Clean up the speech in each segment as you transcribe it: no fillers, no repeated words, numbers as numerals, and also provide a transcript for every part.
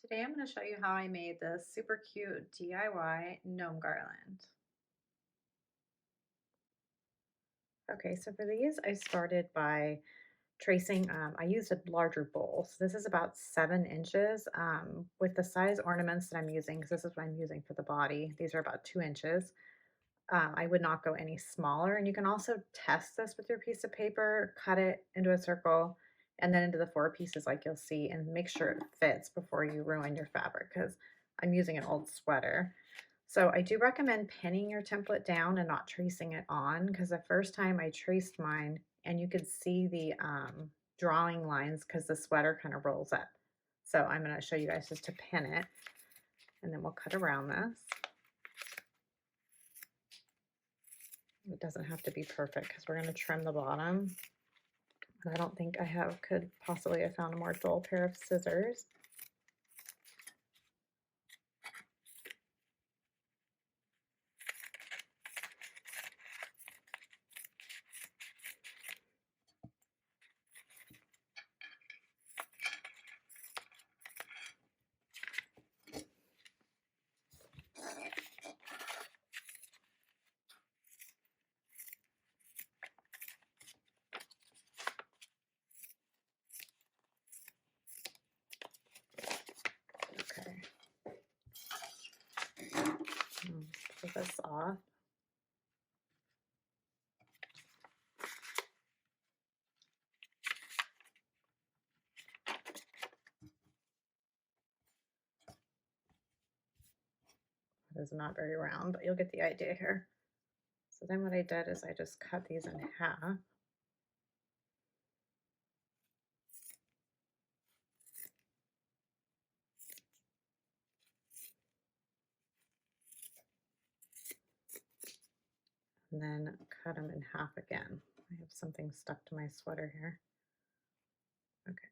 Today I'm going to show you how I made this super cute DIY gnome garland. Okay, so for these I started by tracing, I used a larger bowl. So this is about 7 inches with the size ornaments that I'm using, because this is what I'm using for the body. These are about 2 inches. I would not go any smaller. And you can also test this with your piece of paper, cut it into a circle and then into the 4 pieces like you'll see, and make sure it fits before you ruin your fabric, because I'm using an old sweater. So I do recommend pinning your template down and not tracing it on, because the first time I traced mine and you could see the drawing lines because the sweater kind of rolls up. So I'm going to show you guys just to pin it, and then we'll cut around this. It doesn't have to be perfect because we're going to trim the bottom. And I don't think I could possibly have found a more dull pair of scissors. Okay. Pull this off. It is not very round, but you'll get the idea here. So then what I did is I just cut these in half. And then cut them in half again. I have something stuck to my sweater here. Okay.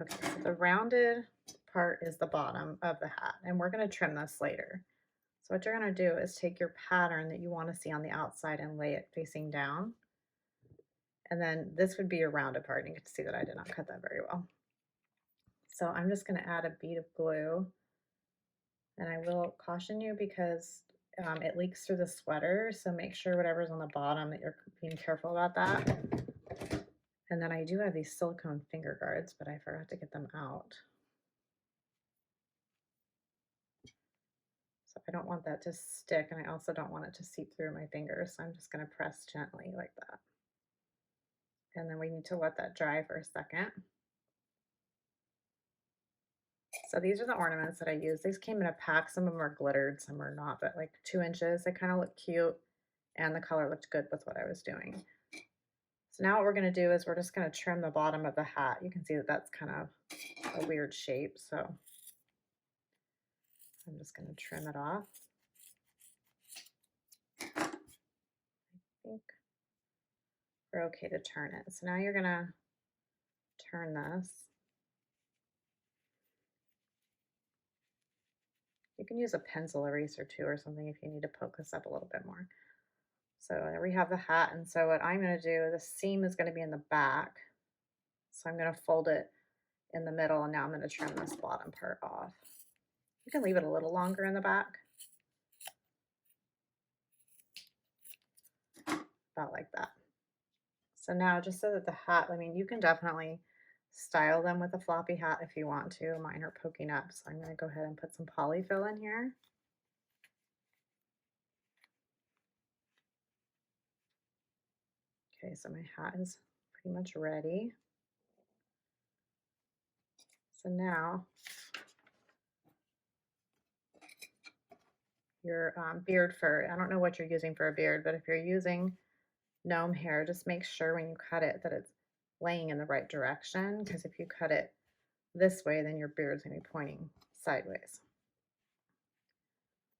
Okay, so the rounded part is the bottom of the hat, and we're going to trim this later. So what you're going to do is take your pattern that you want to see on the outside and lay it facing down. And then this would be your rounded part. You get to see that I did not cut that very well. So I'm just going to add a bead of glue, and I will caution you because it leaks through the sweater. So make sure whatever's on the bottom that you're being careful about that. And then I do have these silicone finger guards, but I forgot to get them out. So I don't want that to stick, and I also don't want it to seep through my fingers. So I'm just going to press gently like that. And then we need to let that dry for a second. So these are the ornaments that I use. These came in a pack. Some of them are glittered, some are not, but like 2 inches. They kind of look cute, and the color looked good with what I was doing. So now what we're going to do is we're just going to trim the bottom of the hat. You can see that that's kind of a weird shape, so I'm just going to trim it off. I think we're okay to turn it. So now you're going to turn this. You can use a pencil eraser too or something if you need to poke this up a little bit more. So there we have the hat, and so what I'm going to do, the seam is going to be in the back. So I'm going to fold it in the middle, and now I'm going to trim this bottom part off. You can leave it a little longer in the back, about like that. So now, just so that the hat, I mean, you can definitely style them with a floppy hat if you want to. Mine are poking up, so I'm going to go ahead and put some polyfill in here. Okay, so my hat is pretty much ready. So now your beard fur, I don't know what you're using for a beard, but if you're using gnome hair, just make sure when you cut it that it's laying in the right direction, because if you cut it this way, then your beard's going to be pointing sideways.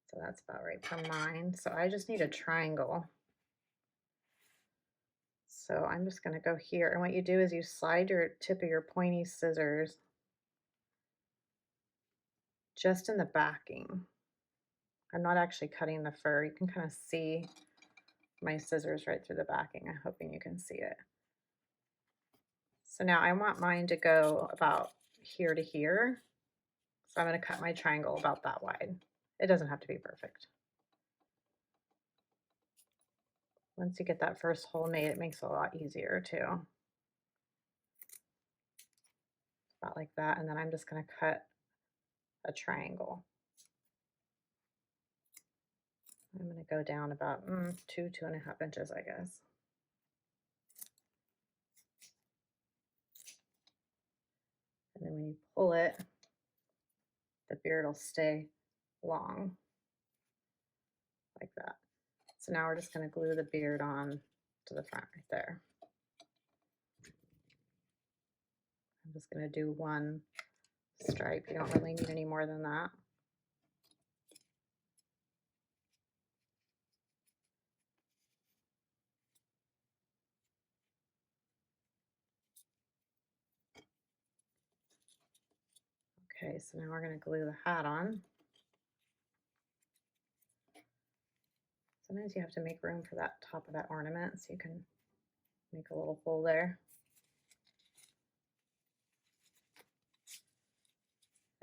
So that's about right for mine. So I just need a triangle. So I'm just going to go here, and what you do is you slide your tip of your pointy scissors just in the backing I'm not actually cutting the fur. You can kind of see my scissors right through the backing. I'm hoping you can see it. So now I want mine to go about here to here. So I'm going to cut my triangle about that wide. It doesn't have to be perfect. Once you get that first hole made, it makes it a lot easier too. About like that. And then I'm just going to cut a triangle. I'm going to go down about 2.5 inches, I guess. And then when you pull it, the beard will stay long like that. So now we're just going to glue the beard on to the front right there. I'm just going to do one stripe. You don't really need any more than that. Okay, so now we're going to glue the hat on. Sometimes you have to make room for that top of that ornament, so you can make a little hole there.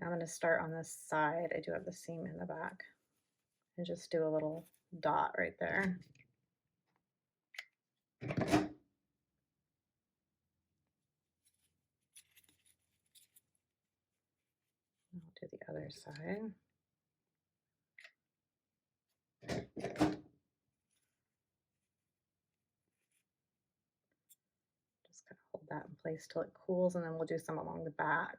Now I'm going to start on this side. I do have the seam in the back, and just do a little dot right there. I'll do the other side. Just kind of hold that in place till it cools, and then we'll do some along the back.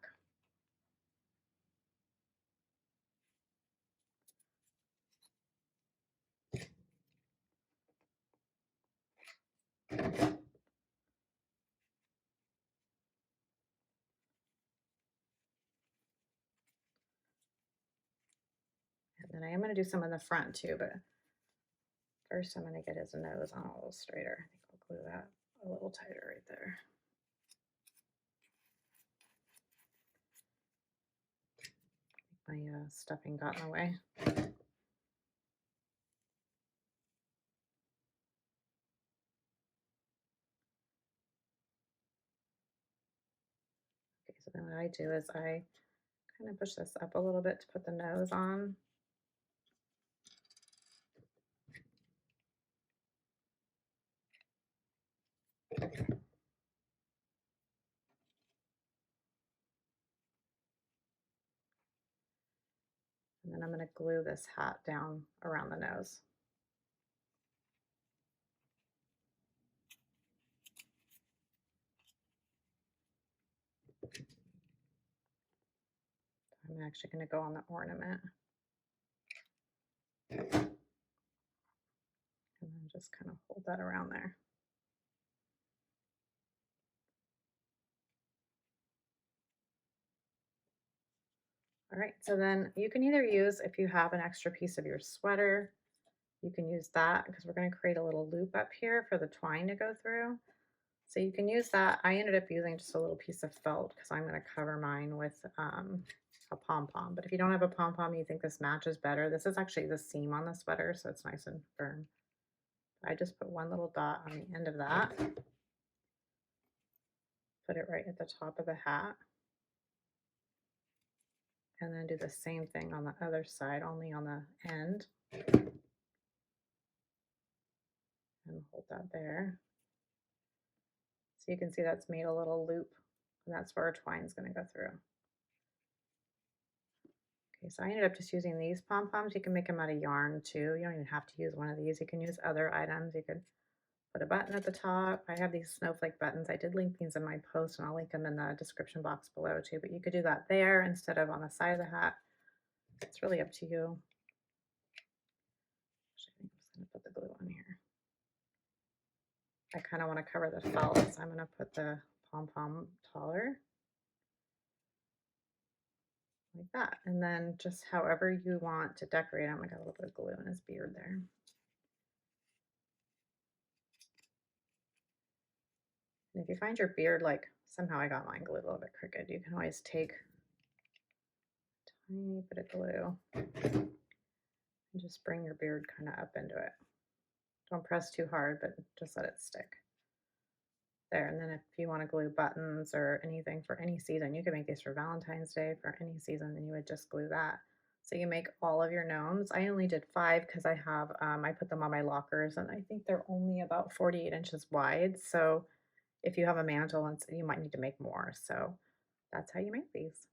And then I am going to do some in the front too, but first I'm going to get his nose on a little straighter. I think I'll glue that a little tighter right there. My stuffing got in the way. Okay, so then what I do is I kind of push this up a little bit to put the nose on. And then I'm going to glue this hat down around the nose. I'm actually going to go on the ornament. And then just kind of hold that around there. All right, so then you can either use, if you have an extra piece of your sweater, you can use that because we're going to create a little loop up here for the twine to go through. So you can use that. I ended up using just a little piece of felt because I'm going to cover mine with a pom-pom. But if you don't have a pom-pom, you think this matches better. This is actually the seam on the sweater, so it's nice and firm. I just put one little dot on the end of that. Put it right at the top of the hat. And then do the same thing on the other side, only on the end. And hold that there. So you can see that's made a little loop, and that's where our twine is going to go through. Okay, so I ended up just using these pom-poms. You can make them out of yarn too. You don't even have to use one of these. You can use other items. You could put a button at the top. I have these snowflake buttons. I did link these in my post, and I'll link them in the description box below too, but you could do that there instead of on the side of the hat. It's really up to you. Actually, I'm just going to put the glue on here. I kind of want to cover the felt, so I'm going to put the pom-pom taller. Like that. And then just however you want to decorate him. I got a little bit of glue in his beard there. And if you find your beard, like somehow I got mine glued a little bit crooked, you can always take a tiny bit of glue And just bring your beard kind of up into it. Don't press too hard, but just let it stick. There, and then if you want to glue buttons or anything for any season, you can make these for Valentine's Day for any season, and you would just glue that. So you make all of your gnomes. I only did 5 because I put them on my lockers, and I think they're only about 48 inches wide. So if you have a mantle, and you might need to make more. So that's how you make these.